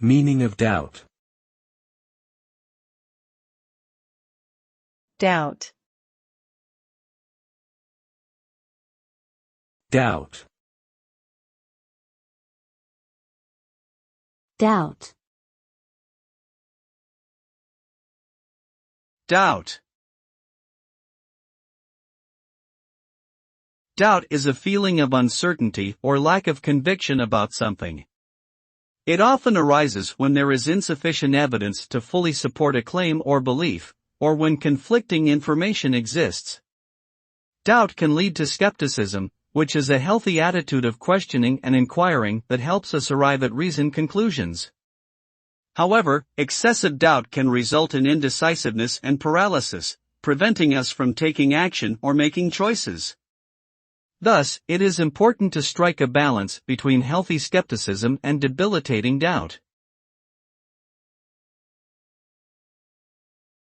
Meaning of doubt. Doubt. Doubt. Doubt. Doubt. Doubt is a feeling of uncertainty or lack of conviction about something. It often arises when there is insufficient evidence to fully support a claim or belief, or when conflicting information exists. Doubt can lead to skepticism, which is a healthy attitude of questioning and inquiring that helps us arrive at reasoned conclusions. However, excessive doubt can result in indecisiveness and paralysis, preventing us from taking action or making choices. Thus, it is important to strike a balance between healthy skepticism and debilitating doubt.